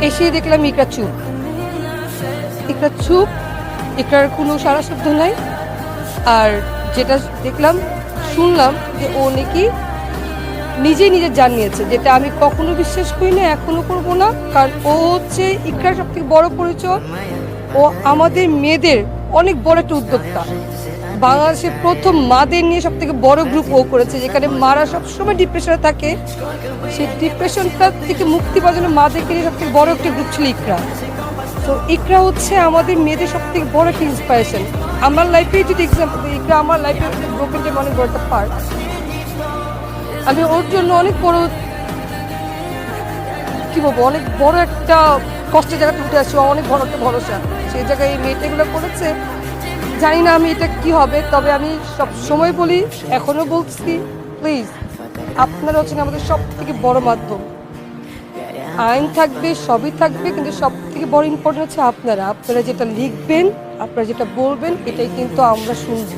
এসেই দেখলাম ইকরা চুপ, ইকরা চুপ, ইকরার কোনো সারা শব্দ নাই। আর যেটা দেখলাম, শুনলাম যে ও নাকি নিজেই নিজের জান নিয়েছে, যেটা আমি কখনো বিশ্বাস করি না, এখনো করবো না। কারণ ও হচ্ছে ইকরার সব থেকে বড় পরিচয়। ও আমাদের মেয়েদের অনেক বড় একটা উদ্যোক্তা। বাংলাদেশের প্রথম মাদের নিয়ে সব থেকে বড় গ্রুপ ও করেছে, যেখানে মারা সবসময় ডিপ্রেশনে থাকে। সেই ডিপ্রেশনটা থেকে মুক্তি পাওয়ার জন্য মাদেরকে নিয়ে সব থেকে বড় একটা গ্রুপ ছিল ইকরা। তো ইকরা হচ্ছে আমাদের মেয়েদের সব থেকে বড় একটা ইন্সপিরেশন। আমার লাইফে যদি এক্সাম্পল দিই, ইকরা আমার লাইফে ব্রোকেন ডে অনেক বড় একটা পার্ট। আমি ওর জন্য অনেক বড়, কি বলবো, অনেক বড় একটা কষ্টের জায়গাতে উঠে আসছি, অনেক বড় একটা ভরসা। সেই জায়গায় এই মেয়েটা এগুলো করেছে। জানি না আমি এটা কি হবে, তবে আমি সব সময় বলি, এখনো বলছি, প্লিজ আপনারা হচ্ছেন আমাদের সব থেকে বড় মাধ্যম। আইন থাকবে, সবই থাকবে, কিন্তু সব থেকে বড় ইম্পর্টেন্ট হচ্ছে আপনারা। আপনারা যেটা লিখবেন, আপনারা যেটা বলবেন, এটাই কিন্তু আমরা শুনবো।